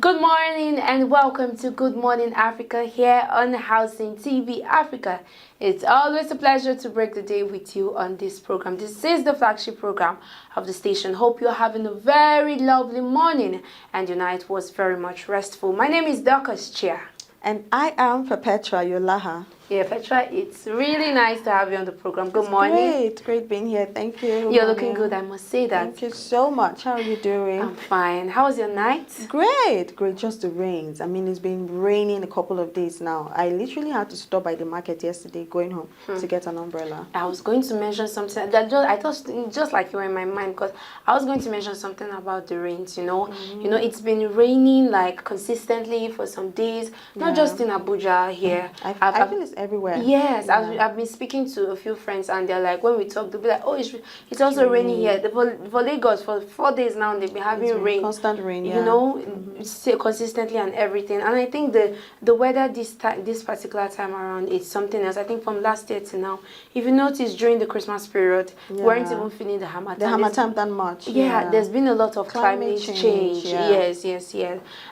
Good morning and welcome to Good Morning Africa here on Housing TV Africa. It's always a pleasure to break the day with you on this program. This is the flagship program of the station. Hope you're having a very lovely morning and your night was very much restful. My name is Dorcas Chia. And I am Perpetua Yolaha. Yeah, Petra, it's really nice to have you on the program. Good morning. Great being here. Thank you. You're looking good, I must say that. Thank you so much. How are you doing? I'm fine. How was your night? Great. Just the rains. I mean, it's been raining a couple of days now. I literally had to stop by the market yesterday going home to get an umbrella. I was going to mention something that I thought just like you were in my mind, because I was going to mention something about the rains, you know. You know, it's been raining like consistently for some days, not just in Abuja here. I feel it's everywhere. Yes, yeah. I've been speaking to a few friends and they're like, when we talk, they'll be like, oh, it's also raining here. For Lagos, for 4 days now, they've been having rain. Constant rain, yeah. You know, consistently and everything. And I think the weather this particular time around is something else. I think from last year to now, if you notice during the Christmas period, we weren't even feeling the Harmattan. The Harmattan that much. Yeah, there's been a lot of climate change. Yeah. Yes.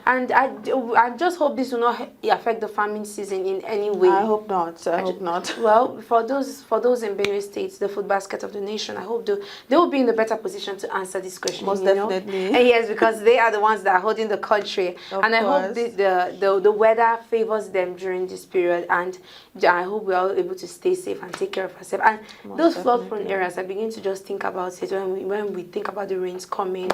And I just hope this will not affect the farming season in any way. I hope not. I hope not. Well, for those in Benue State, the food basket of the nation, I hope they will be in a better position to answer this question. Most definitely. And yes, because they are the ones that are holding the country. And I hope the weather favors them during this period. And I hope we are able to stay safe and take care of ourselves. And those flood-prone areas, I begin to just think about it when we think about the rains coming.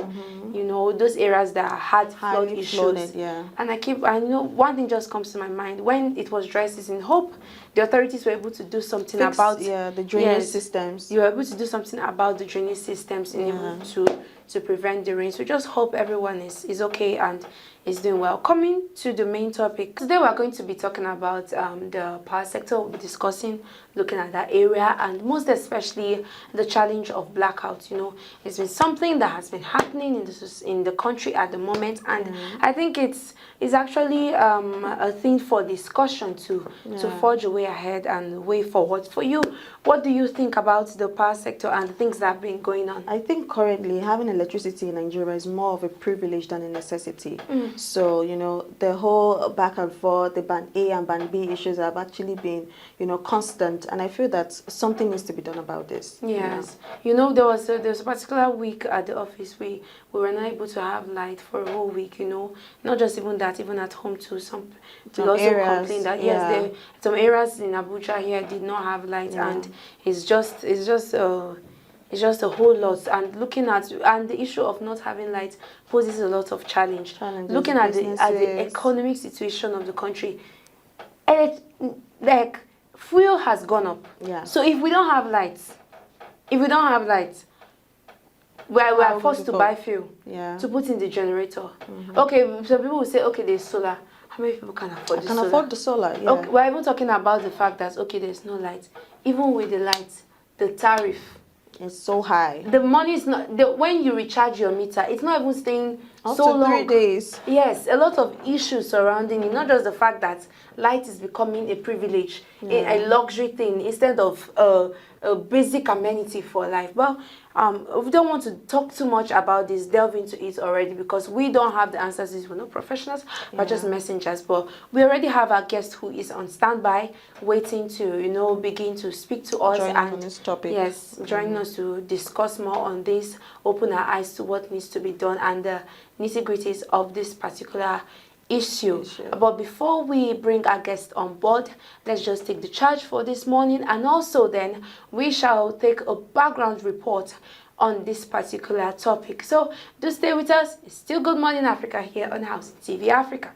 You know, those areas that had flood issues. Flooded, yeah. And I know one thing just comes to my mind. When it was dry season, hope the authorities were able to do something about the drainage systems. You were able to do something about the drainage systems and able to prevent the rain. So just hope everyone is okay and is doing well. Coming to the main topic, today we're going to be talking about the power sector. We'll be discussing, looking at that area, and most especially the challenge of blackouts. You know, it's been something that has been happening in the country at the moment, and I think it's actually a thing for discussion to forge a way ahead and way forward. For you, what do you think about the power sector and the things that have been going on? I think currently having electricity in Nigeria is more of a privilege than a necessity. So, you know, the whole back and forth, the band A and band B issues have actually been, you know, constant. And I feel that something needs to be done about this. Yes. You know, there was a particular week at the office we were not able to have light for a whole week, you know. Not just even that, even at home too. Some also areas, complain that, yes, some areas in Abuja here did not have light. And it's just a whole lot, and looking at the issue of not having light poses a lot of challenges. Looking at the economic situation of the country, like fuel has gone up. Yeah. So if we don't have lights, we are forced to buy fuel to put in the generator. Okay, so people will say, okay, there's solar. How many people can afford the solar? Afford the solar. Yeah. Okay, we're even talking about the fact that there's no light. Even with the lights, the tariff. It's so high. The money is not when you recharge your meter, it's not even staying up so to long. 3 days. Yes, a lot of issues surrounding it. Not just the fact that light is becoming a privilege, a luxury thing instead of a basic amenity for life. But we don't want to talk too much about this, delve into it already, because we don't have the answers. We're not professionals, we're just messengers. But we already have our guest who is on standby, waiting to, you know, begin to speak to us on this topic. Yes, joining us to discuss more on this, open our eyes to what needs to be done and the nitty-gritties of this particular issue. But before we bring our guest on board, let's just take the charge for this morning, and also then we shall take a background report on this particular topic. So do stay with us. It's still Good Morning Africa here on Housing TV Africa.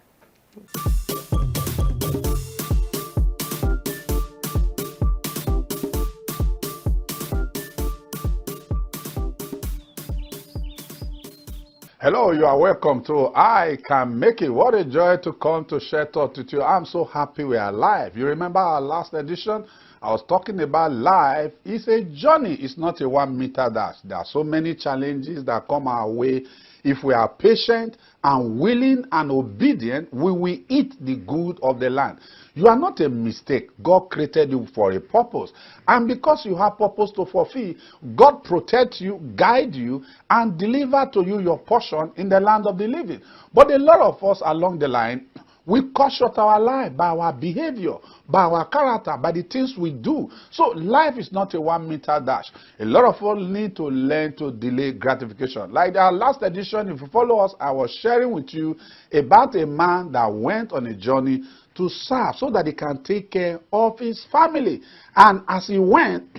Hello, you are welcome to I Can Make It. What a joy to come to share thoughts with you. I'm so happy we are live. You remember our last edition? I was talking about life. It's a journey. It's not a 1 meter dash. There are so many challenges that come our way if we are patient and willing and obedient, we will eat the good of the land. You are not a mistake. God created you for a purpose. And because you have purpose to fulfill, God protects you, guide you, and deliver to you your portion in the land of the living. But a lot of us along the line, we cut short our life by our behavior, by our character, by the things we do. So life is not a 1 meter dash. A lot of us need to learn to delay gratification. Like our last edition, if you follow us, I was sharing with you about a man that went on a journey to serve so that he can take care of his family. And as he went,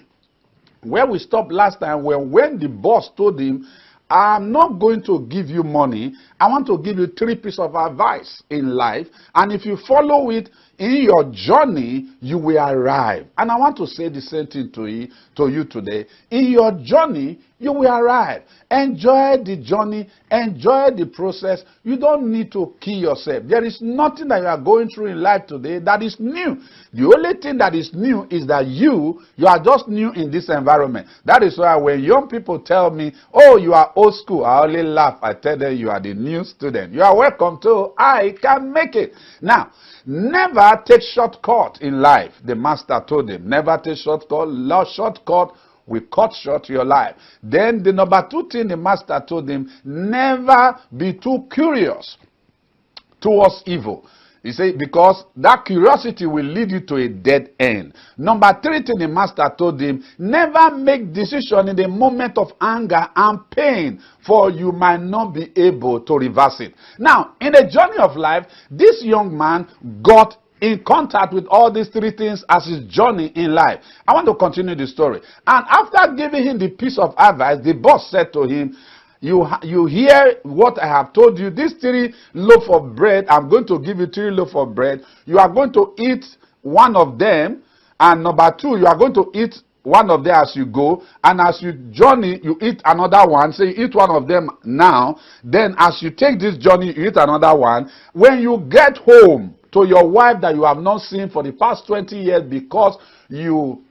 where we stopped last time, when the boss told him, I'm not going to give you money. I want to give you 3 pieces of advice in life. And if you follow it in your journey, you will arrive. And I want to say the same thing to you today. In your journey, you will arrive. Enjoy the journey. Enjoy the process. You don't need to kill yourself. There is nothing that you are going through in life today that is new. The only thing that is new is that you are just new in this environment. That is why when young people tell me, oh, you are old school, I only laugh. I tell them you are the new student. You are welcome to I Can Make It. Now, never take shortcut in life. The master told him, never take shortcut. Shortcut will cut short your life. Then the number 2 thing the master told him, never be too curious towards evil. He said, because that curiosity will lead you to a dead end. Number 3 thing the master told him, never make decision in the moment of anger and pain, for you might not be able to reverse it. Now, in the journey of life, this young man got in contact with all these 3 things as his journey in life. I want to continue the story. And after giving him the piece of advice, the boss said to him, you hear what I have told you. These 3 loaves of bread, I'm going to give you 3 loaves of bread. You are going to eat one of them. And number 2, you are going to eat one of them as you go. And as you journey, you eat another one. So you eat one of them now. Then as you take this journey, you eat another one. When you get home to your wife that you have not seen for the past 20 years because you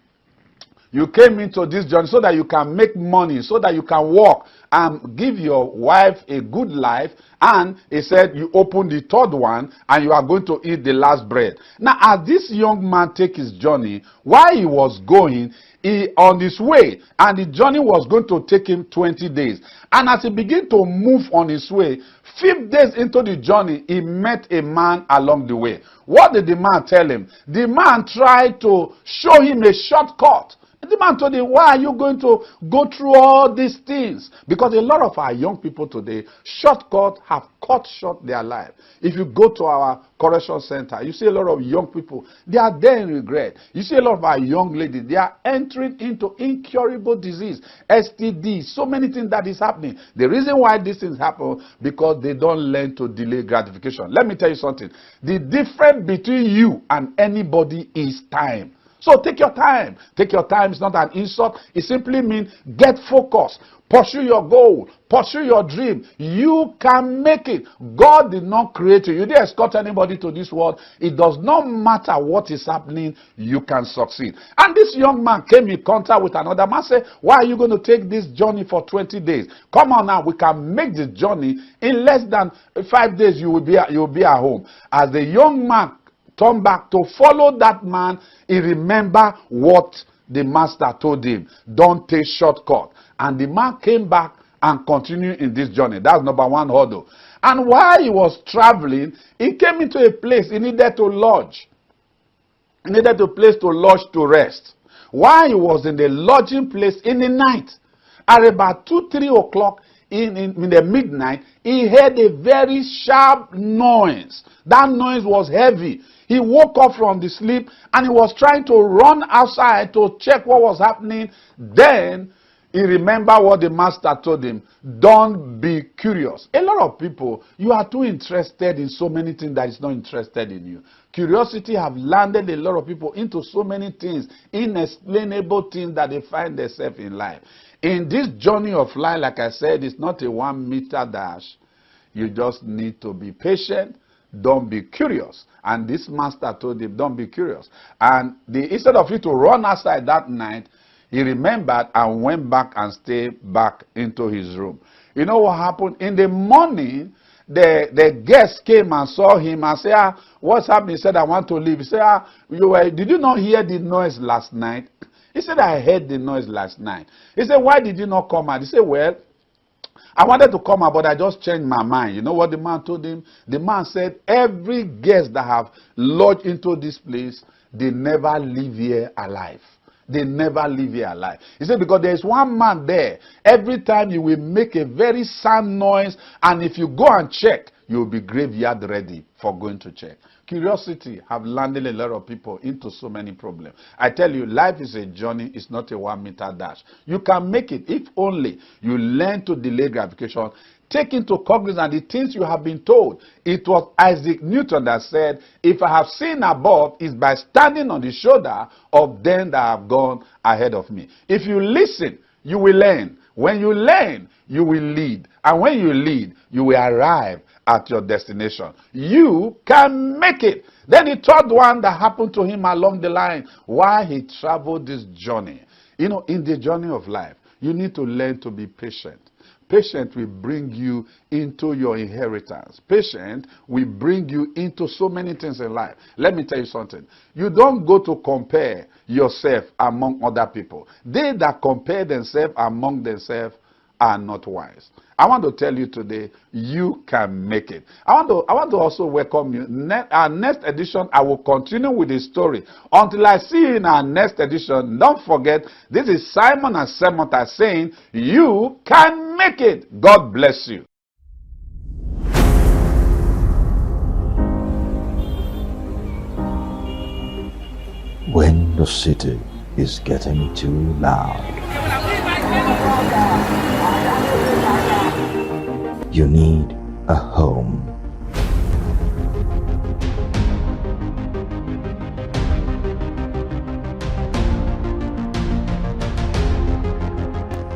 came into this journey so that you can make money, so that you can work and give your wife a good life. And he said you open the 3rd one and you are going to eat the last bread. Now, as this young man take his journey, while he was going, he on his way, and the journey was going to take him 20 days. And as he began to move on his way, 5 days into the journey, he met a man along the way. What did the man tell him? The man tried to show him a shortcut. The man told him, why are you going to go through all these things? Because a lot of our young people today, shortcuts have cut short their life. If you go to our correction center, you see a lot of young people, they are there in regret. You see a lot of our young ladies, they are entering into incurable disease, STD, so many things that is happening. The reason why these things happen, because they don't learn to delay gratification. Let me tell you something. The difference between you and anybody is time. So take your time. Take your time is not an insult. It simply means get focused. Pursue your goal. Pursue your dream. You can make it. God did not create you. You didn't escort anybody to this world. It does not matter what is happening. You can succeed. And this young man came in contact with another man. Said, why are you going to take this journey for 20 days? Come on now. We can make this journey in less than 5 days. You will be at home. As the young man turned back to follow that man, he remembered what the master told him. Don't take shortcut. And the man came back and continued in this journey. That's number 1 hurdle. And while he was traveling, he came into a place he needed to lodge. He needed a place to lodge to rest. While he was in the lodging place in the night, at about 2-3 o'clock in the midnight, he heard a very sharp noise. That noise was heavy. He woke up from the sleep and he was trying to run outside to check what was happening. Then he remembered what the master told him. Don't be curious. A lot of people, you are too interested in so many things that is not interested in you. Curiosity have landed a lot of people into so many things, inexplainable things that they find themselves in life. In this journey of life, like I said, it's not a 1 meter dash. You just need to be patient. Don't be curious. And this master told him, don't be curious. And instead of you to run outside that night, he remembered and went back and stayed back into his room. You know what happened? In the morning, the guest came and saw him and said, what's happening? He said, I want to leave. He said, did you not hear the noise last night? He said, I heard the noise last night. He said, why did you not come out? He said, well, I wanted to come out, but I just changed my mind. You know what the man told him? The man said, every guest that have lodged into this place, they never leave here alive. They never leave here alive. He said, because there is one man there. Every time you will make a very sound noise, and if you go and check, you will be graveyard ready for going to check. Curiosity have landed a lot of people into so many problems. I tell you, life is a journey. It's not a 1 meter dash. You can make it if only you learn to delay gratification. Take into cognizance the things you have been told. It was Isaac Newton that said, if I have seen above, it's by standing on the shoulder of them that have gone ahead of me. If you listen, you will learn. When you learn, you will lead. And when you lead, you will arrive at your destination. You can make it. Then the third one that happened to him along the line, why he traveled this journey. You know, in the journey of life, you need to learn to be patient. Patience will bring you into your inheritance. Patience will bring you into so many things in life. Let me tell you something. You don't go to compare yourself among other people. They that compare themselves among themselves are not wise. I want to tell you today, you can make it. I want to also welcome you. Our next edition, I will continue with the story. Until I see you in our next edition, don't forget, this is Simon and Semota saying, you can make it. God bless you. When the city is getting too loud, you need a home.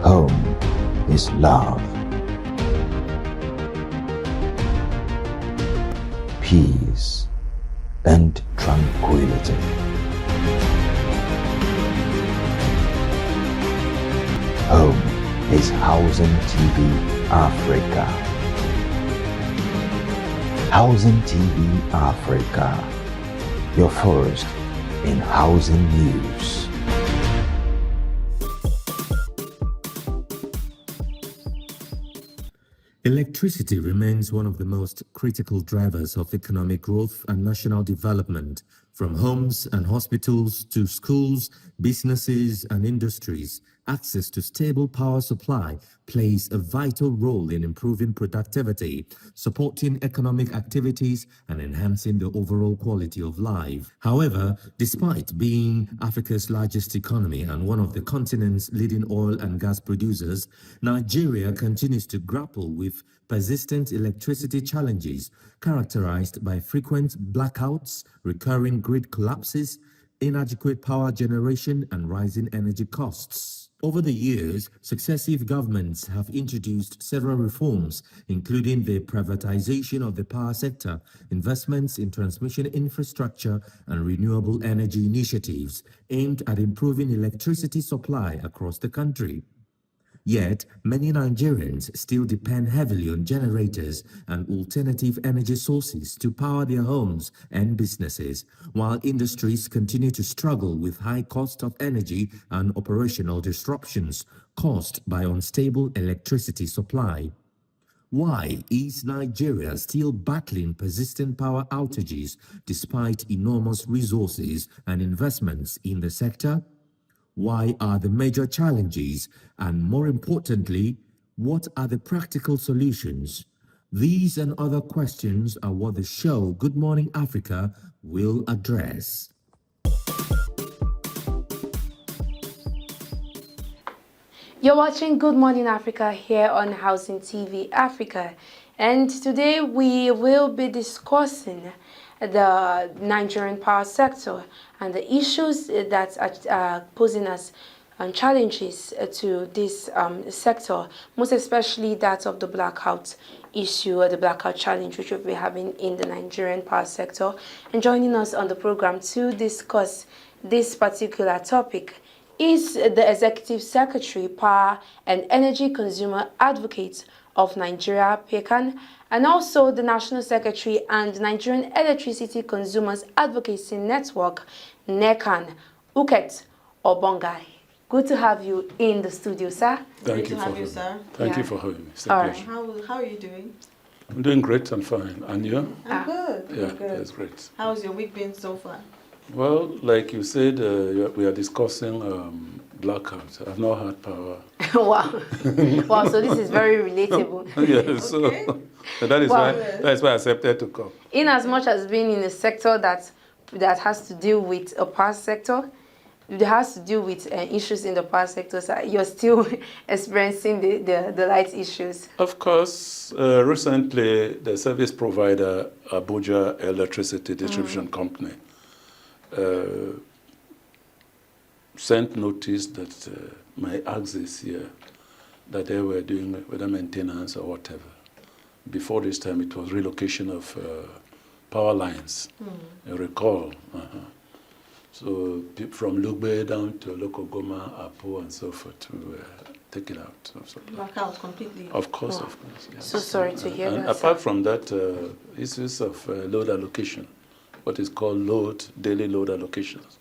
Home is love, peace, and tranquility. Home is Housing TV Africa. Housing TV Africa, your first in housing news. Electricity remains one of the most critical drivers of economic growth and national development, from homes and hospitals to schools, businesses and industries. Access to stable power supply plays a vital role in improving productivity, supporting economic activities, and enhancing the overall quality of life. However, despite being Africa's largest economy and one of the continent's leading oil and gas producers, Nigeria continues to grapple with persistent electricity challenges characterized by frequent blackouts, recurring grid collapses, inadequate power generation, and rising energy costs. Over the years, successive governments have introduced several reforms, including the privatization of the power sector, investments in transmission infrastructure, and renewable energy initiatives aimed at improving electricity supply across the country. Yet, many Nigerians still depend heavily on generators and alternative energy sources to power their homes and businesses, while industries continue to struggle with high cost of energy and operational disruptions caused by unstable electricity supply. Why is Nigeria still battling persistent power outages despite enormous resources and investments in the sector? Why are the major challenges? And more importantly, what are the practical solutions? These and other questions are what the show Good Morning Africa will address. You're watching Good Morning Africa here on Housing TV Africa, and today we will be discussing the Nigerian power sector and the issues that are posing as challenges to this sector, most especially that of the blackout issue or the blackout challenge which we'll be having in the Nigerian power sector. And joining us on the program to discuss this particular topic is the Executive Secretary, Power and Energy Consumer Advocate of Nigeria, PECAN, and also the National Secretary and Nigerian Electricity Consumers Advocacy Network, NECAN, Uket Obongai. Good to have you in the studio, sir. Thank you to for have you, having me. sir. Thank you Yeah. for having me. It's All a right. pleasure. How are you doing? I'm doing great and fine. And you? I'm good. Yeah, I'm good. that's great. How's your week been so far? Well, like you said, we are discussing blackout. I've not had power. Wow. Wow, so this is very relatable. Yeah, so that is Wow. why I accepted to come. In as much as being in a sector that has to deal with a power sector, it has to deal with issues in the power sector, so you're still experiencing the light issues. Of course, recently the service provider, Abuja Electricity Distribution Company, sent notice that my axis here, that they were doing whether maintenance or whatever. Before this time, it was relocation of power lines. You recall. So from Lugbe down to Lokogoma, Apo, and so forth, we were taken out. Back out completely. Of course, of course. Yes. So sorry to hear and that. apart from that, issues of load allocation, what is called daily load allocations,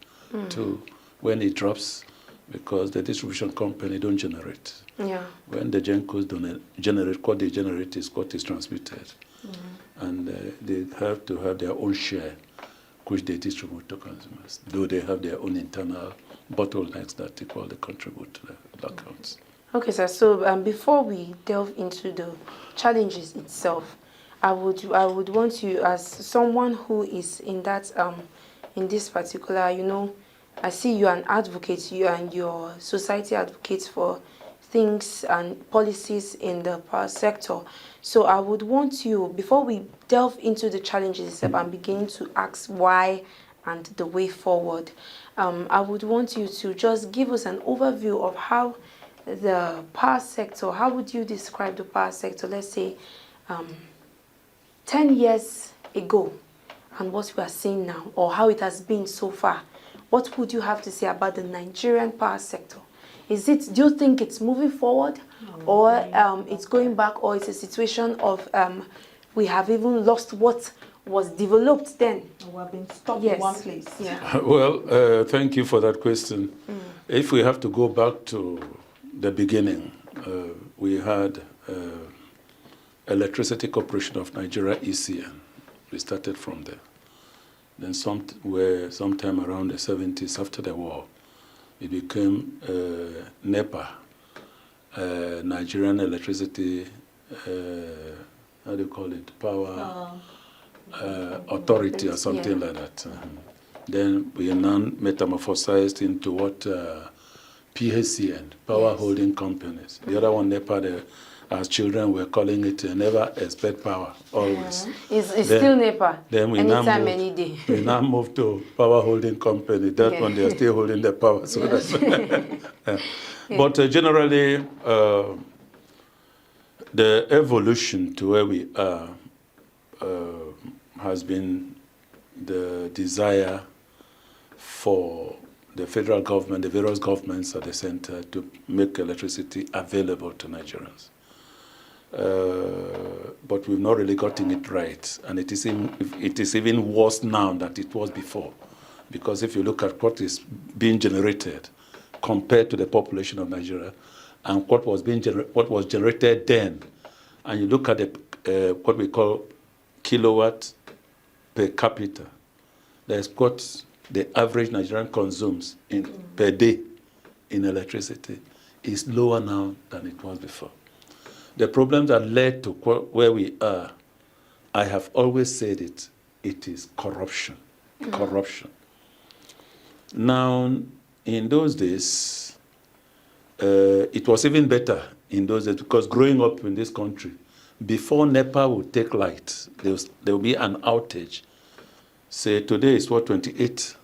to when it drops, because the distribution company don't generate. Yeah. When the GenCos don't generate, what they generate is what is transmitted. And they have to have their own share, which they distribute to consumers, though they have their own internal bottlenecks that they call they contribute to the blackouts. Okay, sir. So before we delve into the challenges itself, I would want you, as someone who is in that in this particular, I see you an advocate, you and your society advocates for things and policies in the power sector. So I would want you, before we delve into the challenges itself and begin to ask why and the way forward, I would want you to just give us an overview of how the power sector, how would you describe the power sector, let's say 10 years ago, and what we are seeing now, or how it has been so far. What would you have to say about the Nigerian power sector? Do you think it's moving forward, or it's going back, or it's a situation of we have even lost what was developed then? We have been stuck Yes. in one place. Yeah. Well, thank you for that question. If we have to go back to the beginning, we had Electricity Corporation of Nigeria, ECN. We started from there. Then sometime around the 70s, after the war, it became NEPA, Nigerian Electricity, how do you call it? Power Authority or something like that. Then we now metamorphosized into what PHCN, Power Holding Companies. The other one, NEPA, as children were calling it Never Expect Power, always. It's still NEPA, then we anytime, now any day. We now moved to Power Holding Company. That one, they are still holding the power. So that's But generally, the evolution to where we are has been the desire for the federal government, the various governments at the center, to make electricity available to Nigerians. But we've not really gotten it right. And it is even worse now than it was before. Because if you look at what is being generated compared to the population of Nigeria and what was generated then, and you look at what we call kilowatt per capita, that's what the average Nigerian consumes per day in electricity, is lower now than it was before. The problem that led to where we are, I have always said it is corruption. Corruption. Now, in those days, it was even better in those days, because growing up in this country, before NEPA would take light, there will be an outage. Say today is what, 28?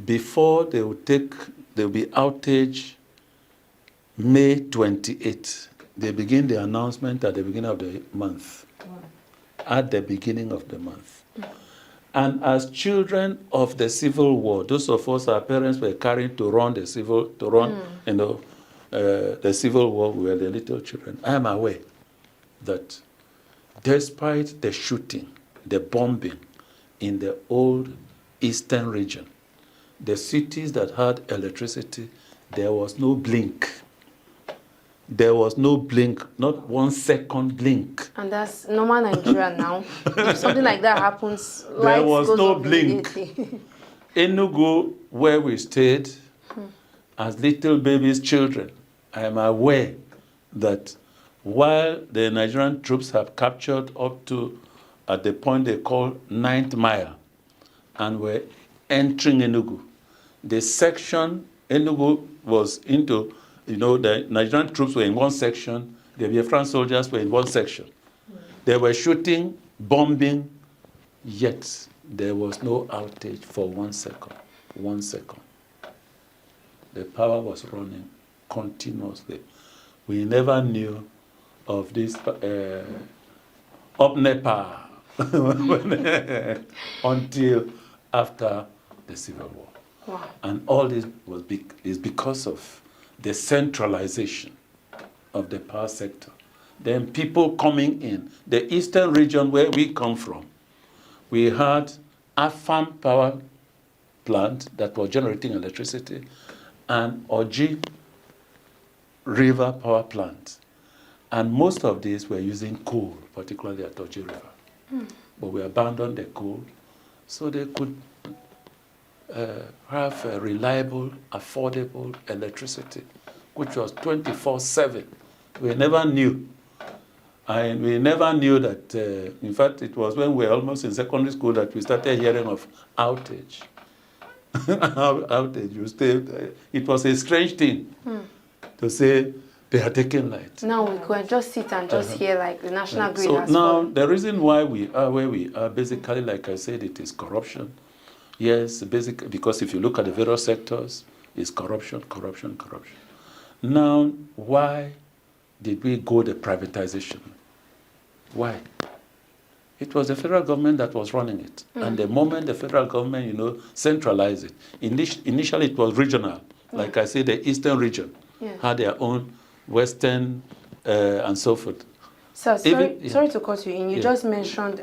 Before there will be outage May 28. They begin the announcement at the beginning of the month. At the beginning of the month. And as children of the Civil War, those of us, our parents were carried to run the Civil War, we were the little children. I am aware that despite the shooting, the bombing in the old eastern region, the cities that had electricity, there was no blink. There was no blink, not 1 second blink. And that's normal Nigeria now. If something like that happens, There was no blink. immediately. Enugu, where we stayed, as little babies, children, I am aware that while the Nigerian troops have captured up to, at the point they call 9th mile, and were entering Enugu, the section Enugu was into, the Nigerian troops were in one section, the Biafran soldiers were in one section. They were shooting, bombing, yet there was no outage for 1 second. 1 second. The power was running continuously. We never knew of this up NEPA until after the Civil War. Wow. And all this is because of the centralization of the power sector. Then people coming in. The eastern region where we come from, we had a farm power plant that was generating electricity and Oji River power plant. And most of these were using coal, particularly at Oji River. But we abandoned the coal so they could have a reliable, affordable electricity, which was 24/7. We never knew. And we never knew that, in fact, it was when we were almost in secondary school that we started hearing of outage. Outage. It was a strange thing to say they are taking light. Now we could just sit and just hear like the national grid So has now fallen. the reason why we are where we are, basically, like I said, it is corruption. Yes, basically, because if you look at the various sectors, it's corruption, corruption, corruption. Now, why did we go the privatization? Why? It was the federal government that was running it. And the moment the federal government, centralized it, initially it was regional. Like I said, the eastern region had their own western and so forth. So sorry to cut you in. You just mentioned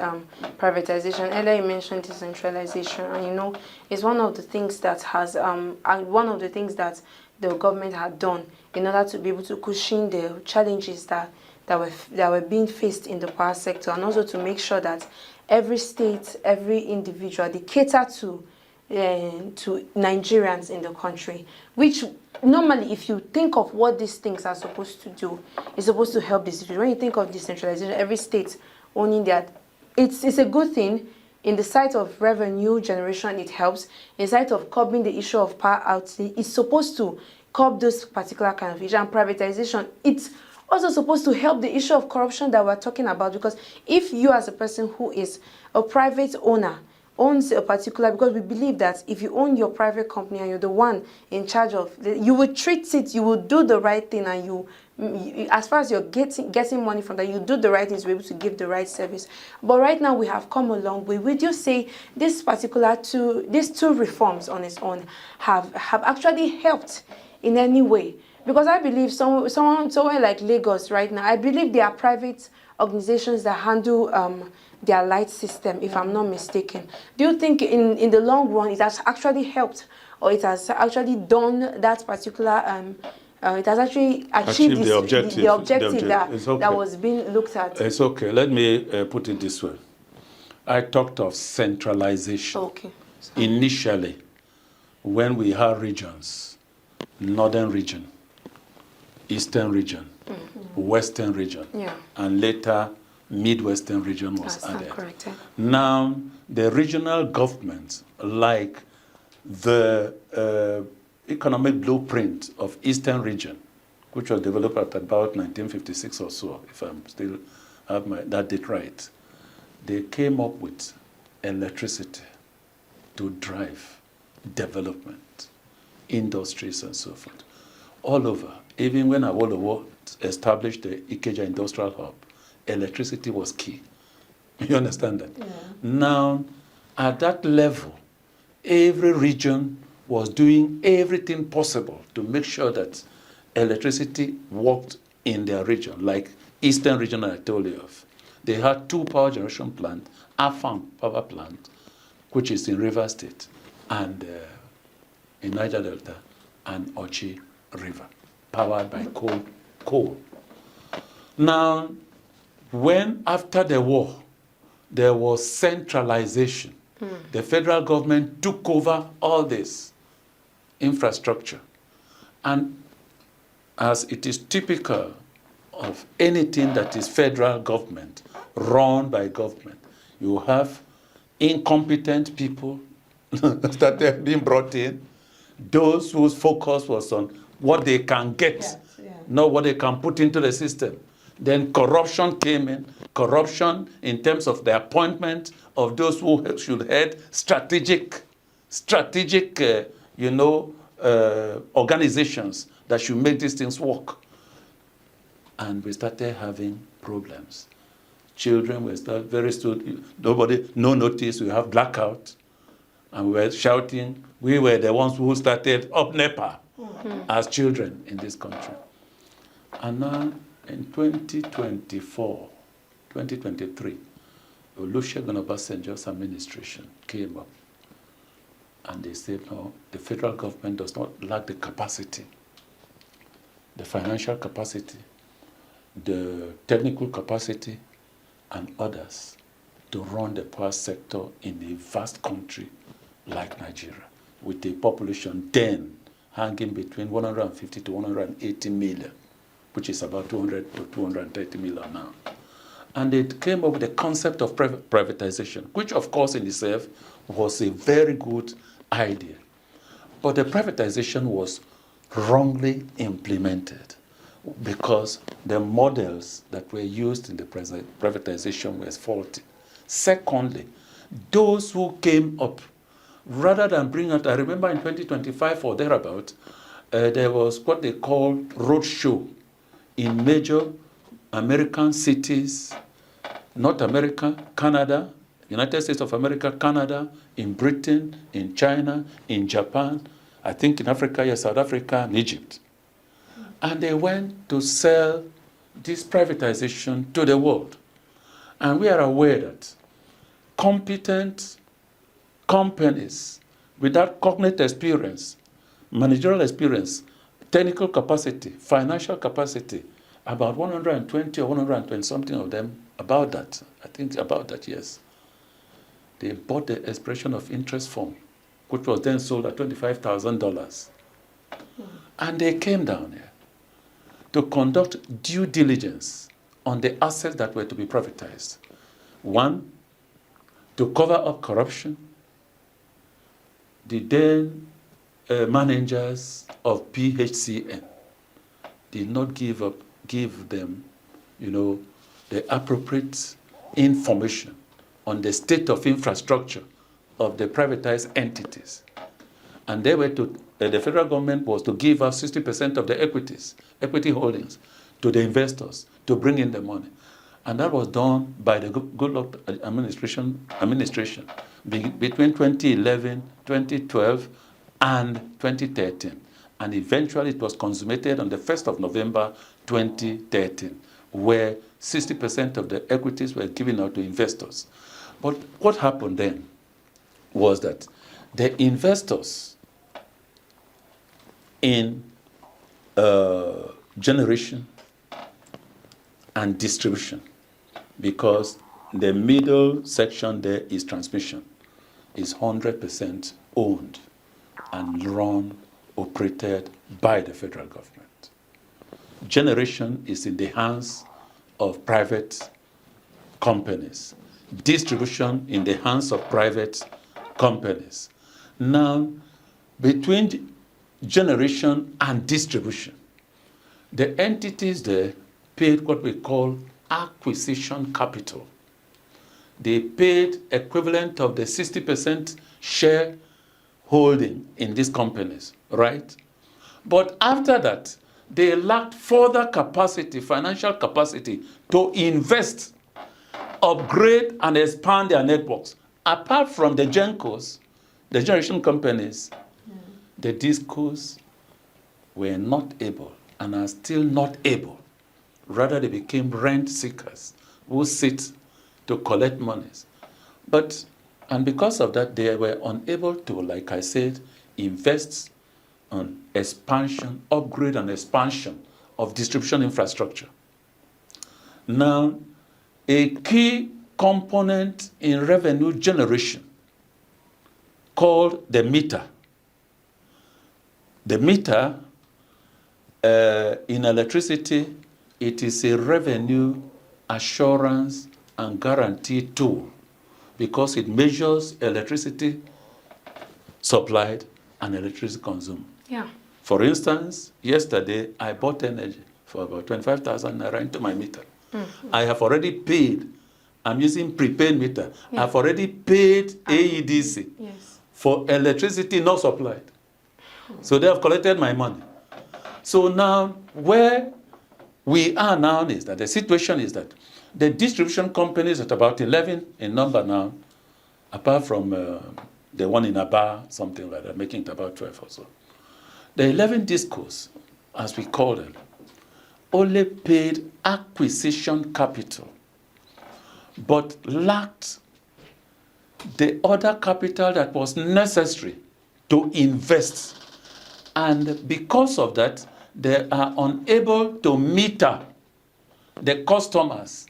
privatization. Earlier you mentioned decentralization, and it's one of the things that has one of the things that the government had done in order to be able to cushion the challenges that were being faced in the power sector, and also to make sure that every state, every individual, they cater to Nigerians in the country, which normally, if you think of what these things are supposed to do, it's supposed to help this. When you think of decentralization, every state owning that, it's a good thing. In the side of revenue generation, it helps. In the side of curbing the issue of power outage, it's supposed to curb those particular kind of issues. And privatization, it's also supposed to help the issue of corruption that we're talking about. Because if you, as a person who is a private owner, owns a particular, because we believe that if you own your private company and you're the one in charge of, you will treat it, you will do the right thing, and you as far as you're getting money from that, you do the right thing to be able to give the right service. But right now we have come a long way. Would you say these two reforms on its own have actually helped in any way? Because I believe somewhere like Lagos right now, I believe there are private organizations that handle their light system, if I'm not mistaken. Do you think in the long run it has actually helped, or it has actually done that particular, it has actually achieved the objective that was being looked at? It's okay. Let me put it this way. I talked of centralization. Okay. Initially, when we had regions, northern region, eastern region, western region, and later Midwestern region was added. Correct. Now, the regional governments, like the economic blueprint of Eastern region, which was developed at about 1956 or so, if I'm still have that date right, they came up with electricity to drive development, industries, and so forth. All over, even when Awolowo established the Ikeja Industrial Hub, electricity was key. You understand that? Yeah. Now, At that level, every region was doing everything possible to make sure that electricity worked in their region, like Eastern region I told you of. They had 2 power generation plants, Afam power plant, which is in Rivers State, and in Niger Delta, and Ochi River, powered by coal. Now, when after the war, there was centralization, the federal government took over all this infrastructure. And as it is typical of anything that is federal government, run by government, you have incompetent people that have been brought in, those whose focus was on what they can get, not what they can put into the system. Then corruption came in, corruption in terms of the appointment of those who should head strategic organizations that should make these things work. And we started having problems. Children were very soon, no notice, we have blackout. And we were shouting, we were the ones who started up NEPA as children in this country. And now in 2024, 2023, Olusegun Obasanjo's administration came up and they said, no, the federal government does not lack the capacity, the financial capacity, the technical capacity, and others to run the power sector in a vast country like Nigeria, with a population then hanging between 150 to 180 million, which is about 200 to 230 million now. And it came up with the concept of privatization, which of course in itself was a very good idea. But the privatization was wrongly implemented because the models that were used in the privatization were faulty. Secondly, those who came up, rather than bring out, I remember in 2025 or thereabout, there was what they called roadshow in major American cities, North America, Canada, United States of America, Canada, in Britain, in China, in Japan, I think in Africa, yes, South Africa, and Egypt. And they went to sell this privatization to the world. And we are aware that competent companies without cognate experience, managerial experience, technical capacity, financial capacity, about 120 or 120 something of them, about that, I think about that, yes. They bought the expression of interest form, which was then sold at $25,000. And they came down here to conduct due diligence on the assets that were to be privatized. One, to cover up corruption. The then managers of PHCN did not give them, the appropriate information on the state of infrastructure of the privatized entities. And they were the federal government was to give us 60% of the equity holdings to the investors to bring in the money. And that was done by the Goodluck administration between 2011, 2012, and 2013. And eventually it was consummated on the 1st of November, 2013, where 60% of the equities were given out to investors. But what happened then was that the investors in generation and distribution, because the middle section there is transmission, is 100% owned and run, operated by the federal government. Generation is in the hands of private companies. Distribution in the hands of private companies. Now, between generation and distribution, the entities there paid what we call acquisition capital. They paid equivalent of the 60% share holding in these companies, right? But after that, they lacked further capacity, financial capacity, to invest, upgrade, and expand their networks. apart from the GenCos, the generation companies, the DisCos were not able and are still not able. Rather, they became rent seekers who sit to collect monies. And because of that, they were unable to, like I said, invest on expansion, upgrade and expansion of distribution infrastructure. Now, a key component in revenue generation called the meter. The meter in electricity, it is a revenue assurance and guarantee tool because it measures electricity supplied and electricity consumed. Yeah. For instance, yesterday I bought energy for about 25,000 naira into my meter. I have already paid. I'm using prepaid meter. Yeah. I've already paid AEDC Yes. for electricity not supplied. So they have collected my money. So now where we are now is that the situation is that the distribution companies at about 11 in number now, apart from the one in Aba, something like that, making it about 12 or so. The 11 discos, as we call them, only paid acquisition capital, but lacked the other capital that was necessary to invest. And because of that, they are unable to meter the customers.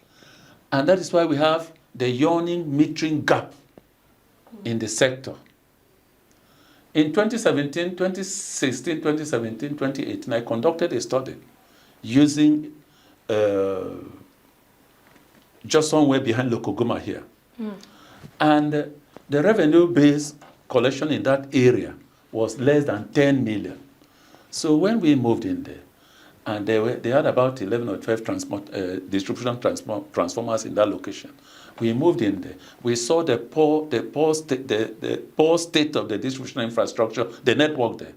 And that is why we have the yawning metering gap in the sector. In 2017, 2016, 2017, 2018, I conducted a study using just somewhere behind Lokoguma here. And the revenue-based collection in that area was less than 10 million. So when we moved in there, and they had about 11 or 12 distribution transformers in that location. We moved in there. We saw the poor state of the distribution infrastructure, the network there.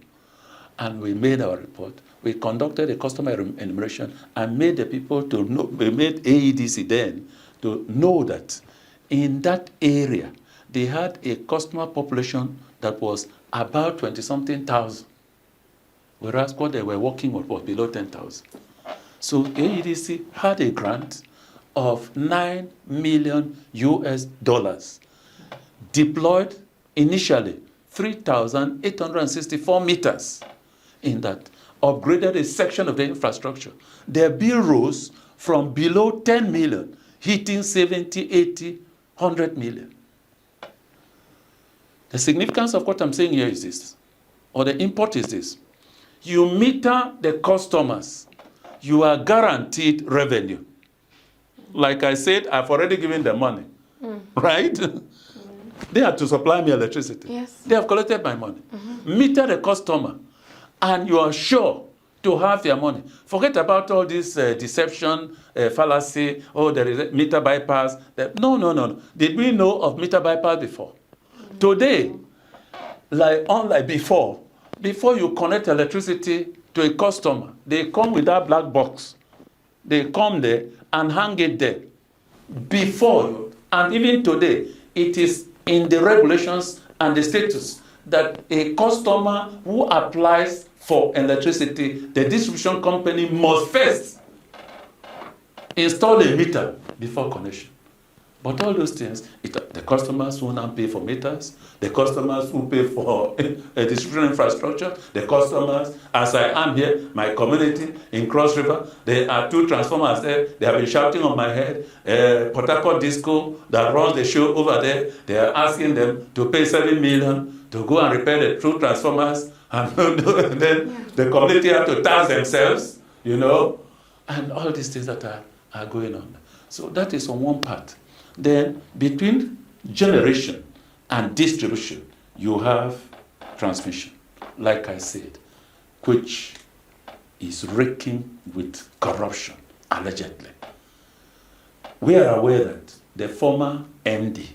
And we made our report. We conducted a customer enumeration and made the people to know, we made AEDC then to know that in that area, they had a customer population that was about 20-something thousand. Whereas what they were working with was below 10,000. So AEDC had a grant of $9 million US, deployed initially 3,864 meters in that, upgraded a section of the infrastructure. Their bill rose from below 10 million, hitting 70, 80, 100 million. The significance of what I'm saying here is this, or the import is this. You meter the customers, you are guaranteed revenue. Like I said, I've already given them money, right? They have to supply me electricity. Yes. They have collected my money. Meter the customer, and you are sure to have your money. Forget about all this deception, fallacy, oh, there is a meter bypass. No. Did we know of meter bypass before? Today, unlike before you connect electricity to a customer, they come with that black box. They come there and hang it there. Before, and even today, it is in the regulations and the status that a customer who applies for electricity, the distribution company must first install a meter before connection. But all those things, the customers who now pay for meters, the customers who pay for distribution infrastructure, the customers, as I am here, my community in Cross River, there are 2 transformers there. They have been shouting on my head. Port Harcourt Disco that runs the show over there, they are asking them to pay 7 million to go and repair the 2 transformers, and then the community have to tax themselves, and all these things that are going on. So that is on one part. Then between generation and distribution, you have transmission, like I said, which is reeking with corruption, allegedly. We are aware that the former MD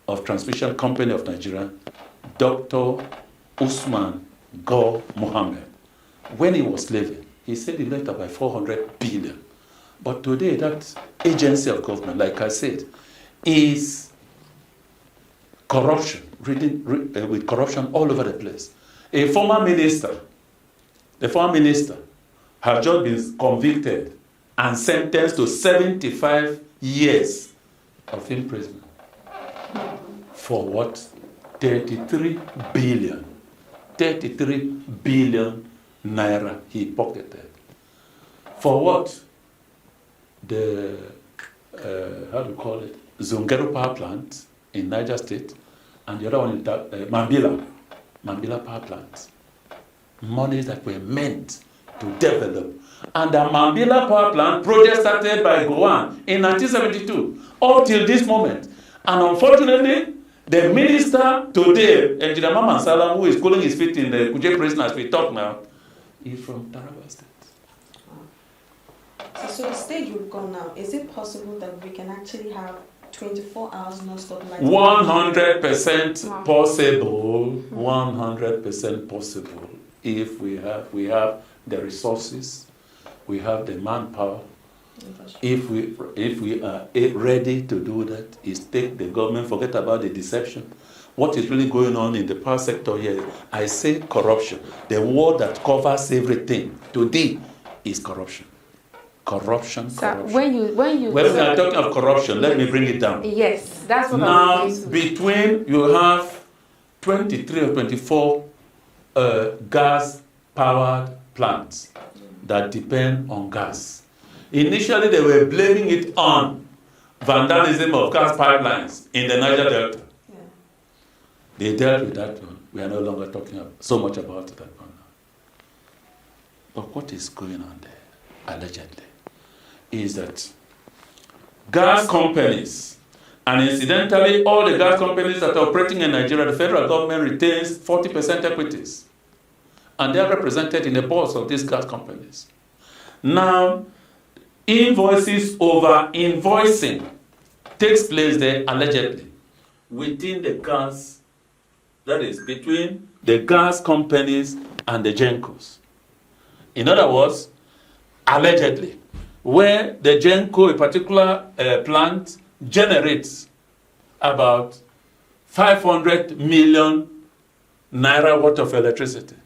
of Transmission Company of Nigeria, Dr. Usman Go Mohammed, when he was leaving, he said he left about 400 billion. But today, that agency of government, like I said, is corruption, with corruption all over the place. The former minister has just been convicted and sentenced to 75 years of imprisonment. For what? 33 billion naira he pocketed. For what? The, how do you call it? Zungeru power plant in Niger State, and the other one is Mambila power plant. Monies that were meant to develop. And the Mambila power plant project started by Gowon in 1972, up till this moment. And unfortunately, the minister today, Engineer Maman Salam, who is cooling his feet in the Kuje prison as we talk now, is from Taraba State. So the stage we've gone now, is it possible that we can actually have 24 hours non-stop light? 100% possible. 100% possible. If we have the resources, we have the manpower. If we are ready to do that, is take the government, forget about the deception. What is really going on in the power sector here? I say corruption. The word that covers everything today is corruption. Corruption. When we are talking of corruption, let me bring it down. Yes, that's what now. I'm Between you have 23 or 24 gas-powered plants that depend on gas. Initially, they were blaming it on vandalism of gas pipelines in the Niger Delta. Yeah. They dealt with that one. We are no longer talking so much about that one now. But what is going on there, allegedly, is that gas companies, and incidentally, all the gas companies that are operating in Nigeria, the federal government retains 40% equities. And they are represented in the boards of these gas companies. Now, invoices over invoicing takes place there allegedly within the gas, that is between the gas companies and the GENCOs. In other words, allegedly, where the GENCO, a particular plant, generates about 500 million naira worth of electricity.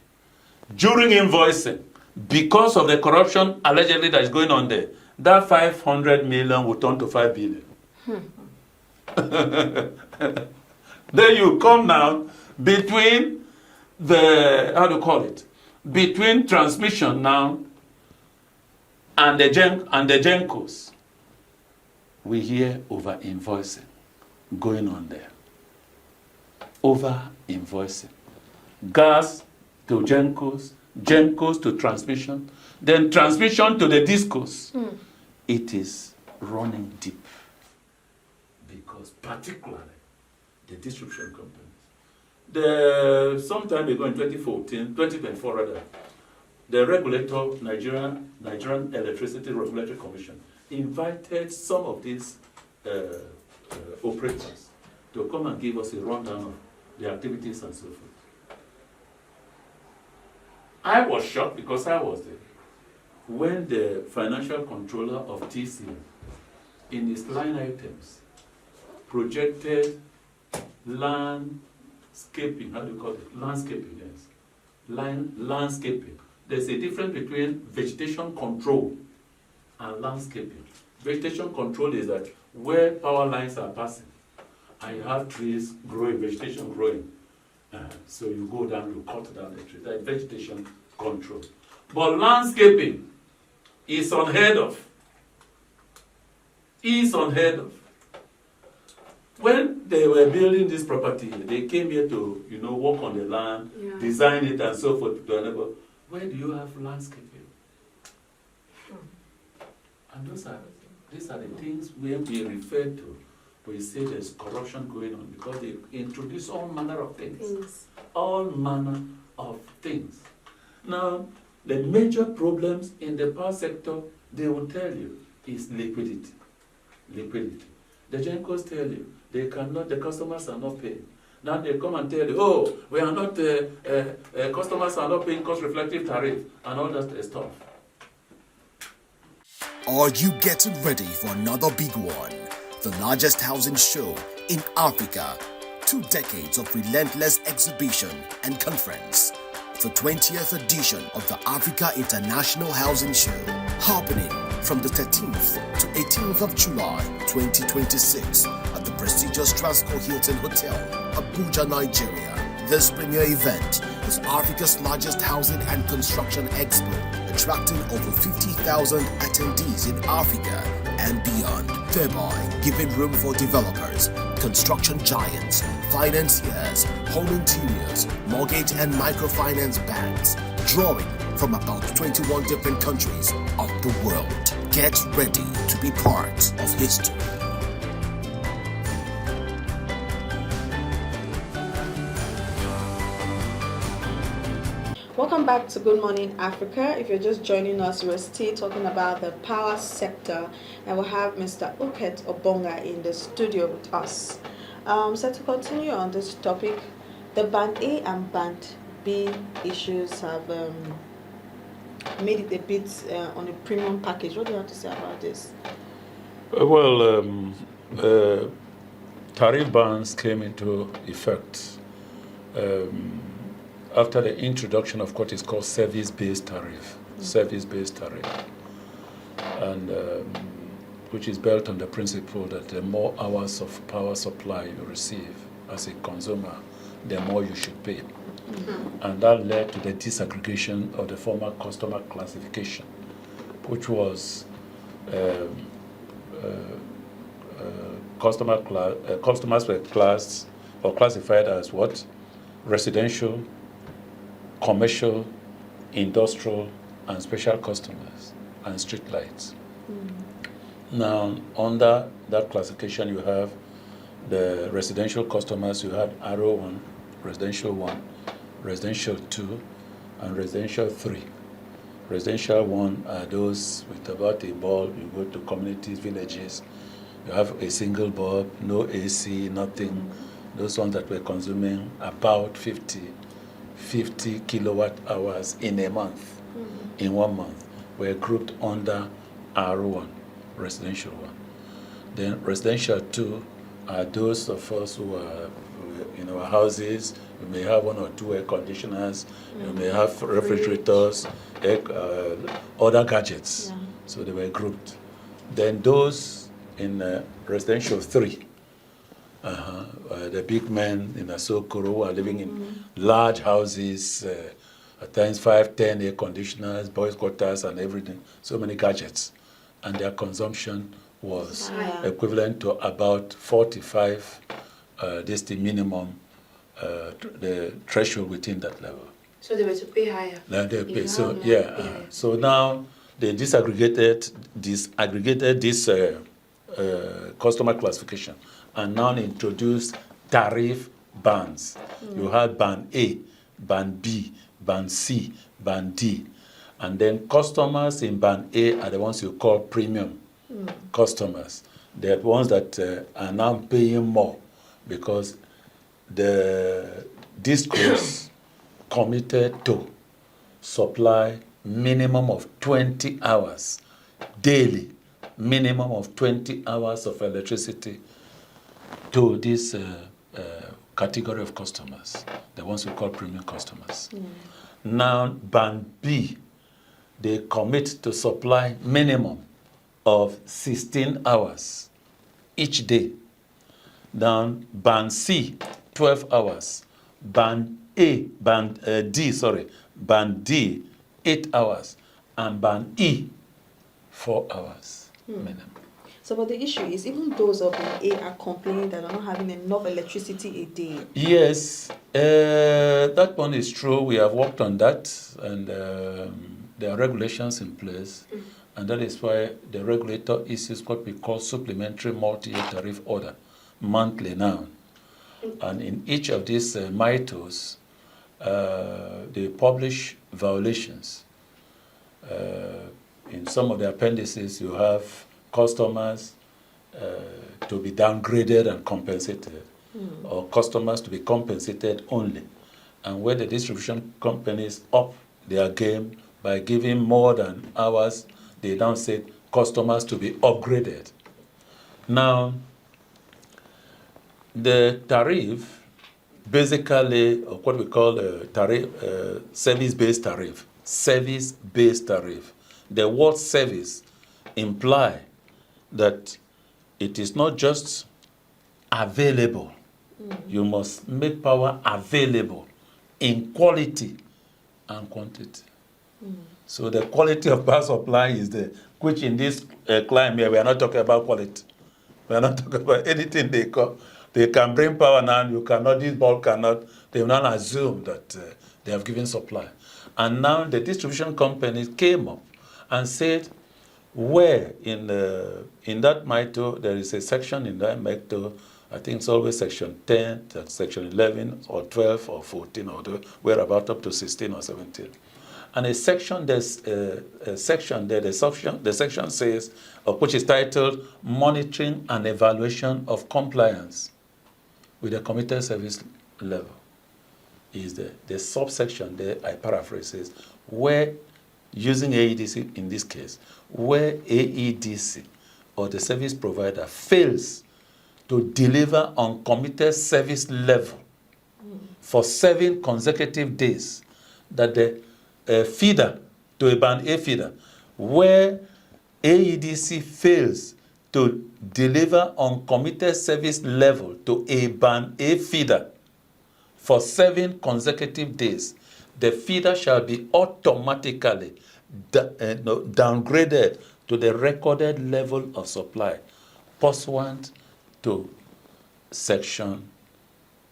During invoicing, because of the corruption allegedly that is going on there, that 500 million will turn to 5 billion. Then you come now between the, how do you call it? Between transmission now and the GENCOs, we hear over invoicing going on there. Over invoicing. Gas to GENCOs, GENCOs to transmission, then transmission to the discos. It is running deep because particularly the distribution companies. Sometime ago in 2024 rather, the regulator, Nigerian Electricity Regulatory Commission, invited some of these operators to come and give us a rundown of the activities and so forth. I was shocked because I was there when the financial controller of TCM, in his line items, projected landscaping, how do you call it? Landscaping, yes. Landscaping. There's a difference between vegetation control and landscaping. Vegetation control is that where power lines are passing, and you have trees growing, vegetation growing. So you go down, you cut down the tree. That's vegetation control. But landscaping is unheard of. Is unheard of. When they were building this property, they came here to, work on the land, design it and so forth. Where do you have landscaping? And these are the things where we refer to. We say there's corruption going on because they introduce all manner of things. All manner of things. Now, the major problems in the power sector, they will tell you, is liquidity. Liquidity. The GENCOs tell you, they cannot, the customers are not paying. Now they come and tell you, oh, we are not, customers are not paying cost reflective tariff and all that stuff. Are you getting ready for another big one? The largest housing show in Africa 2 decades of relentless exhibition and conference. The 20th edition of the Africa International Housing Show, happening from the 13th to 18th of July 2026 at the prestigious Transcorp Hilton Hotel, Abuja, Nigeria. This premier event is Africa's largest housing and construction expo, attracting over 50,000 attendees in Africa and beyond, thereby giving room for developers, construction giants, financiers, home interiors, mortgage and microfinance banks, drawing from about 21 different countries of the world. Get ready to be part of history. Welcome back to Good Morning Africa. If you're just joining us, we're still talking about the power sector, and we'll have Mr. Uket Obonga in the studio with us. So to continue on this topic, the Band A and Band B issues have made it a bit on a premium package. What do you have to say about this? Tariff bans came into effect after the introduction of what is called service-based tariff, and which is built on the principle that the more hours of power supply you receive as a consumer, the more you should pay. And that led to the disaggregation of the former customer classification, which was customers were classed or classified as what? Residential, commercial, industrial, and special customers, and street lights. Now, under that classification, you have the residential customers. You had RO1, residential 1, residential 2, and residential 3. Residential 1 are those with about a bulb. You go to communities, villages, you have a single bulb, no AC, nothing. Those ones that were consuming about 50 kilowatt hours in a month, in 1 month, were grouped under R1, residential 1. Then residential 2 are those of us who are in our houses. We may have 1 or 2 air conditioners, you may have refrigerators, other gadgets. So they were grouped. Then those in residential 3, the big men in Asokoro who are living in large houses, at times 5, 10 air conditioners, boys' quarters, and everything, so many gadgets. And their consumption was equivalent to about 45, this the minimum, the threshold within that level. So they were to pay higher. They pay. So so now they disaggregated this customer classification, and now introduce tariff bands. You have band A, band B, band C, band D. And then customers in band A are the ones you call premium customers. They're the ones that are now paying more because the discourse committed to supply minimum of 20 hours daily, minimum of 20 hours of electricity to this category of customers, the ones we call premium customers. Now, band B, they commit to supply minimum of 16 hours each day. Then band C, 12 hours. Band D, 8 hours. And band E, 4 hours minimum. So, but the issue is, even those of band A are complaining that they're not having enough electricity a day. Yes, that one is true. We have worked on that, and there are regulations in place, and that is why the regulator issues what we call supplementary multi-year tariff order, monthly now. And in each of these MITOs, they publish violations. In some of the appendices, you have customers to be downgraded and compensated, or customers to be compensated only. And where the distribution companies up their game by giving more than hours, they now say customers to be upgraded. Now, The tariff, basically, what we call a tariff, service-based tariff. Service-based tariff. The word service imply that it is not just available. You must make power available in quality and quantity. So the quality of power supply is there, which in this climate, we are not talking about quality. We are not talking about anything they call. They can bring power now, you cannot, this bulk cannot. They will not assume that they have given supply. And now the distribution companies came up and said, where in that MITO, there is a section in that MITO, I think it's always section 10, that's section 11 or 12 or 14 or we're about up to 16 or 17. And a section, there's a section there, the section says, which is titled Monitoring and Evaluation of Compliance with the Committed Service Level. Is the subsection there, I paraphrase, says, where, using AEDC in this case, where AEDC or the service provider fails to deliver on committed service level for 7 consecutive days, that the feeder to a band A feeder, where AEDC fails to deliver on committed service level to a band A feeder for 7 consecutive days, the feeder shall be automatically downgraded to the recorded level of supply pursuant to section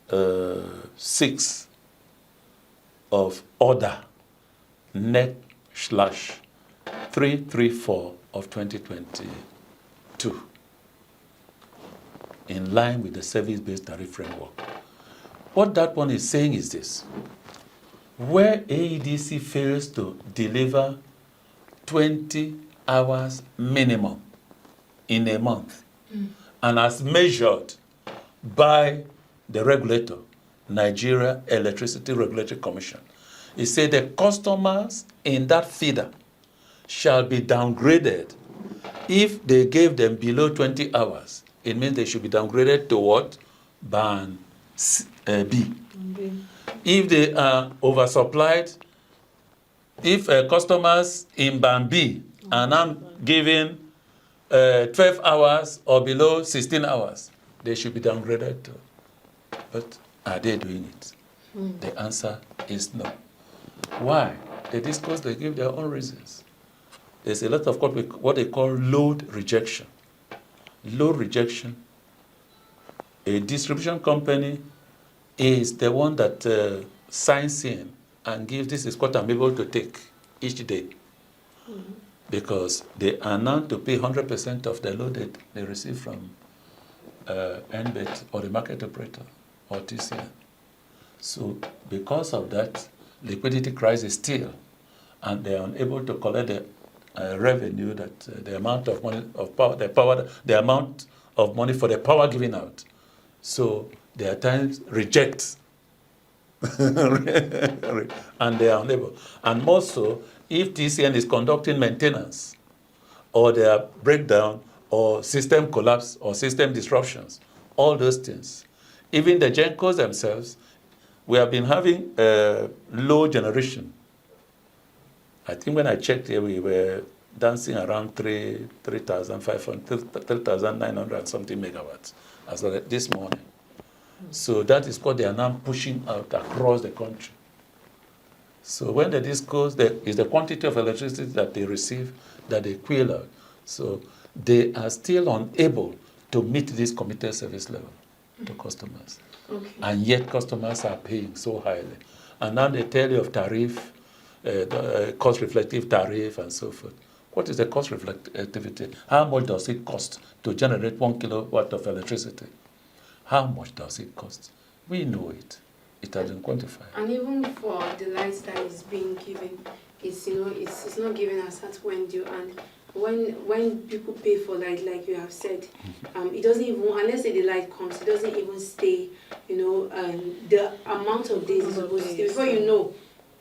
6 of order NEC/334 of 2022, in line with the service-based tariff framework. What that one is saying is this: where AEDC fails to deliver 20 hours minimum in a month, and as measured by the regulator, Nigeria Electricity Regulatory Commission, it said the customers in that feeder shall be downgraded. If they gave them below 20 hours, it means they should be downgraded to what? Band B. If they are oversupplied, if customers in band B are now given 12 hours or below 16 hours, they should be downgraded too. But are they doing it? The answer is no. Why? They discuss, they give their own reasons. There's a lot of what they call load rejection. Load rejection, a distribution company is the one that signs in and gives, this is what I'm able to take each day. Because they are now to pay 100% of the load that they receive from NBET or the market operator or TCN. So because of that, liquidity crisis still, and they are unable to collect the revenue, that the amount of money of power, the amount of money for the power given out. So they at times reject, and they are unable. And more so, if TCN is conducting maintenance, or there breakdown, or system collapse, or system disruptions, all those things. Even the GENCOs themselves, we have been having low generation. I think when I checked here, we were dancing around 3,500, 3,900 something megawatts as of this morning. So that is what they are now pushing out across the country. So when the discourse, is the quantity of electricity that they receive that they quill out. So they are still unable to meet this committed service level to customers. Okay. And yet customers are paying so highly. And now they tell you of tariff, cost-reflective tariff and so forth. What is the cost reflectivity? How much does it cost to generate 1 kilowatt of electricity? How much does it cost? We know it. It has been quantified. And even for the light that is being given, it's it's not given as at when due. And when people pay for light, like you have said, it doesn't even, unless the light comes, it doesn't even stay. The amount of days is supposed to stay. Before you know,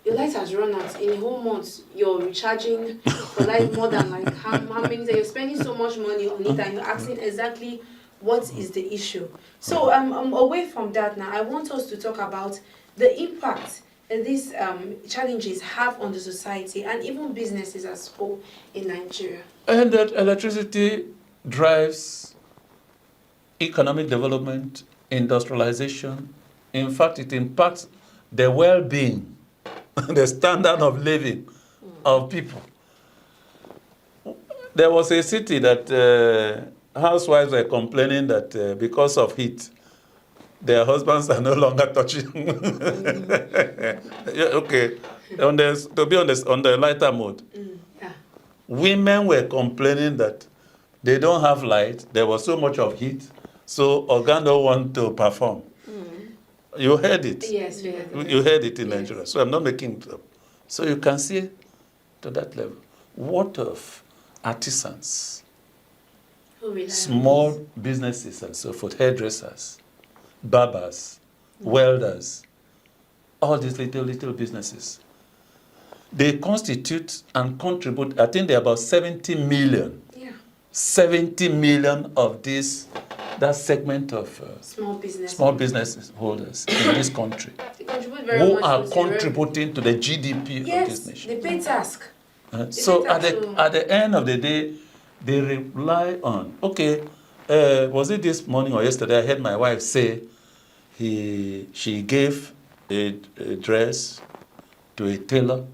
your light has run out. In a whole month, you're recharging for light more than like how many days. You're spending so much money on it, and you're asking exactly what is the issue. So away from that now, I want us to talk about the impact these challenges have on the society and even businesses as whole in Nigeria. And that electricity drives economic development, industrialization. In fact, it impacts the well-being, the standard of living of people. There was a city that housewives were complaining that because of heat, their husbands are no longer touching. Yeah, okay, to be honest, on the lighter mode, women were complaining that they don't have light. There was so much of heat, so Oga don't want to perform. You heard it. Yes, we heard it. You heard it in Nigeria. So I'm not making it up. So you can see to that level. What of artisans, small businesses and so forth, hairdressers, barbers, welders, all these little businesses. They constitute and contribute, I think they're about 70 million. Yeah. 70 million of this, that segment of small business holders in this country They contribute very who much are to contributing to the GDP of this nation. They pay tax. So at the end of the day, they rely on, okay, was it this morning or yesterday I heard my wife say she gave a dress to a tailor,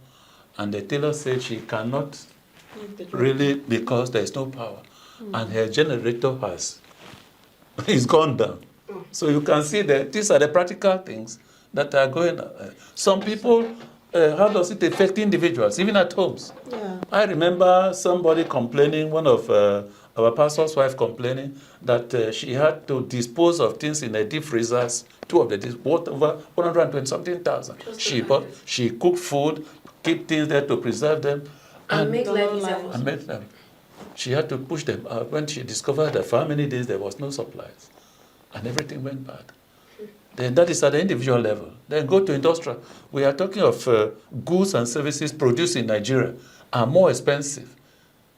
and the tailor said she cannot really because there is no power, and her generator is gone down. So you can see that these are the practical things that are going on. Some people, how does it affect individuals, even at homes? Yeah. I remember somebody complaining, one of our pastor's wife complaining that she had to dispose of things in the deep freezers, two of the deep, over 120-something thousand. She cooked food, keep things there to preserve them, And make life easier. She had to push them out when she discovered that for how many days there was no supplies, and everything went bad. Then that is at the individual level. Then go to industrial. We are talking of goods and services produced in Nigeria are more expensive.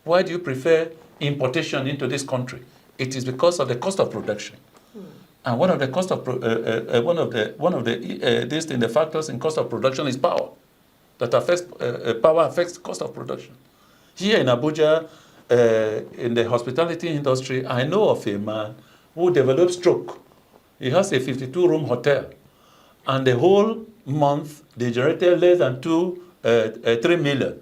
Why do you prefer importation into this country? It is because of the cost of production. And one of the cost of the factors in cost of production is power. That affects power affects the cost of production. Here in Abuja, in the hospitality industry, I know of a man who developed stroke. He has a 52-room hotel, and the whole month they generated less than 3 million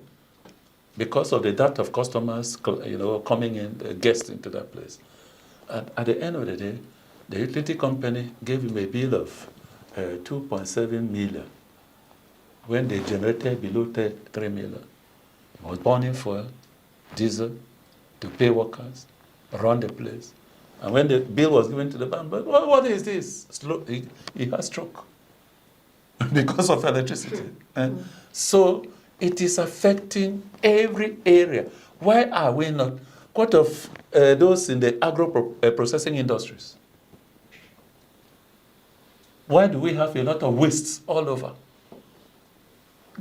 because of the dearth of customers, coming in, guests into that place. And at the end of the day, the utility company gave him a bill of 2.7 million when they generated below 3 million. He was burning fuel, diesel, to pay workers, run the place. And when the bill was given to the bank, but what is this? He has stroke because of electricity. So it is affecting every area. Why are we not? What of those in the agro-processing industries? Why do we have a lot of wastes all over?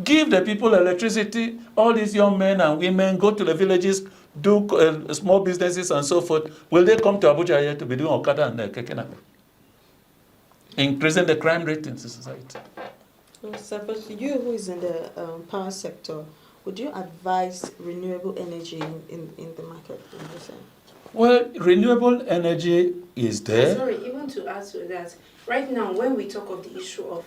Give the people electricity, all these young men and women go to the villages, do small businesses and so forth. Will they come to Abuja here to be doing Okada and Kekena? Increasing the crime rate in society. So, but you who is in the power sector, would you advise renewable energy in the market? Well, renewable energy is there. Sorry, even to add to that, right now when we talk of the issue of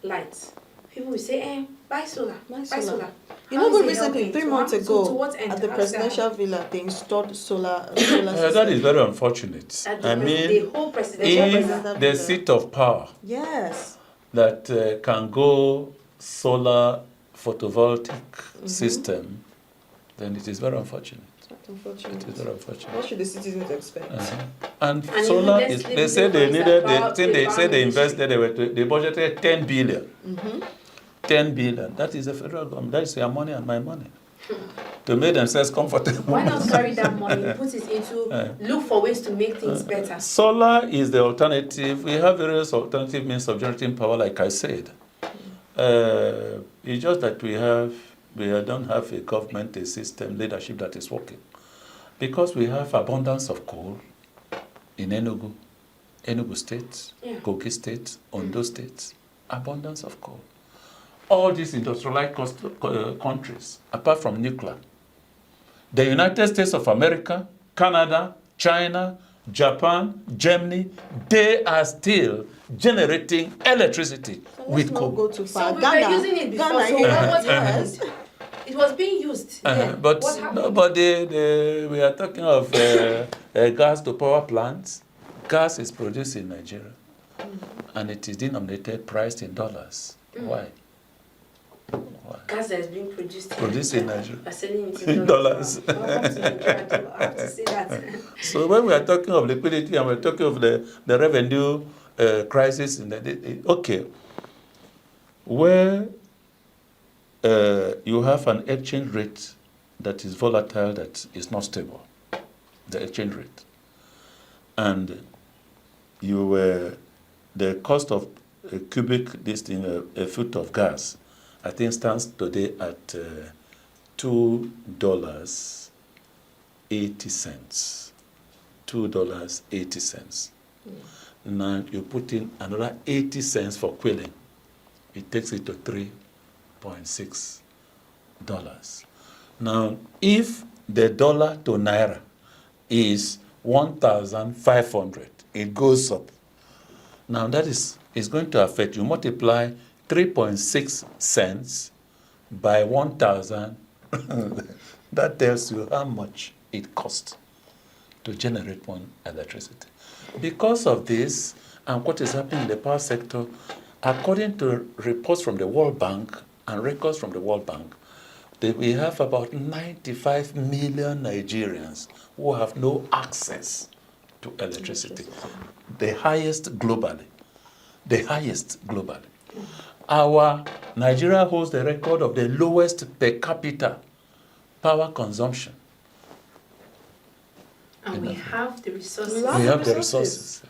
lights, people will say, buy solar, buy solar. You know, but recently, 3 months ago, at the presidential villa, they installed solar system. That is very unfortunate. I mean, the whole presidential the seat of power that can go solar photovoltaic system, then it is very unfortunate. It is very unfortunate. What should the citizens expect? And solar is, they said they needed, they invested, they budgeted 10 billion. 10 billion. That is the federal government. That is your money and my money. To make themselves comfortable. Why not carry that money, put it into, look for ways to make things better? Solar is the alternative. We have various alternative means of generating power, like I said. It's just that we don't have a government, a system, leadership that is working. Because we have abundance of coal, in Enugu State, Kogi State, Ondo State, abundance of coal. All these industrialized countries, apart from nuclear, the United States of America, Canada, China, Japan, Germany, they are still generating electricity with coal. Go too far. So we were using it before, Ghana, so what yes. happened? It was being used then. But What happened? nobody, we are talking of gas to power plants. Gas is produced in Nigeria, and it is denominated, priced in dollars. Why? Gas that is being produced in Nigeria. We're selling it In dollars. Welcome to Nigeria, I have to say that. So when we are talking of liquidity and we're talking of the revenue crisis, okay, where you have an exchange rate that is volatile, that is not stable, the exchange rate, and the cost of a cubic, a foot of gas, I think stands today at $2.80. $2.80. Now you put in another 80 cents for quilling. It takes it to $3.6. Now, if the dollar to naira is 1,500, it goes up. Now that is going to affect you. Multiply 3.6 cents by 1,000. That tells you how much it costs to generate one electricity. Because of this, and what is happening in the power sector, according to reports from the World Bank and records from the World Bank, we have about 95 million Nigerians who have no access to electricity. The highest globally. The highest globally. Our Nigeria holds the record of the lowest per capita power consumption. And we have the resources. We have the resources.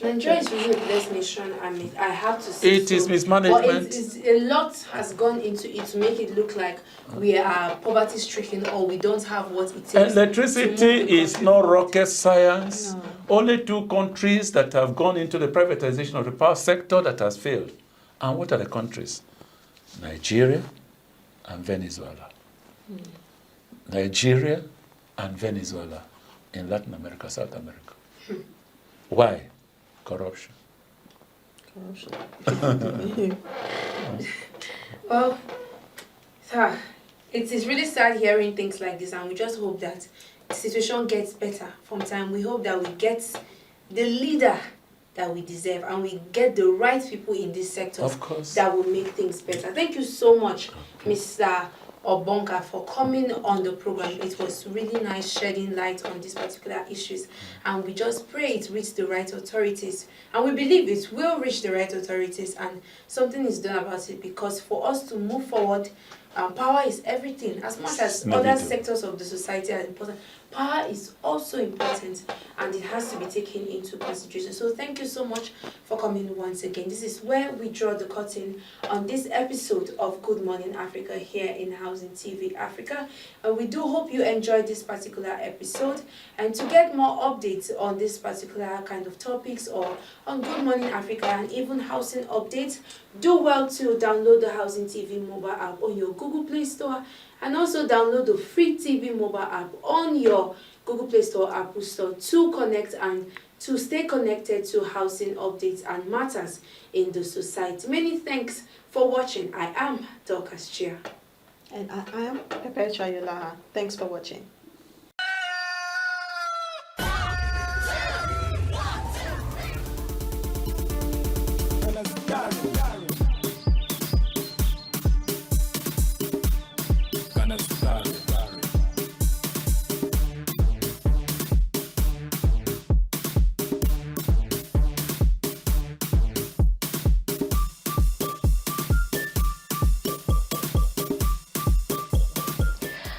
Nigeria is really a blessed nation, and I have to say It is mismanagement. But a lot has gone into it to make it look like we are poverty-stricken or we don't have what it takes. Electricity is not rocket science. No. Only 2 countries that have gone into the privatization of the power sector that has failed. And what are the countries? Nigeria and Venezuela. Nigeria and Venezuela in Latin America, South America. Why? Corruption. Well, sir, it is really sad hearing things like this, and we just hope that the situation gets better from time. We hope that we get the leader that we deserve, and we get the right people in this sector, of course, that will make things better. Thank you so much, Mr. Obonka, for coming on the program. It was really nice shedding light on these particular issues, and we just pray it reaches the right authorities, and we believe it will reach the right authorities and something is done about it, because for us to move forward, power is everything. As much as other sectors of the society are important, power is also important, and it has to be taken into consideration. So thank you so much for coming once again. This is where we draw the curtain on this episode of Good Morning Africa here in Housing TV Africa. And we do hope you enjoyed this particular episode. And to get more updates on this particular kind of topics, or on Good Morning Africa and even housing updates, do well to download the Housing TV mobile app on your Google Play Store, and also download the free TV mobile app on your Google Play Store, Apple Store, to connect and to stay connected to housing updates and matters in the society. Many thanks for watching. I am Dorcas Chia. And I am Pepe Chayolaha. Thanks for watching.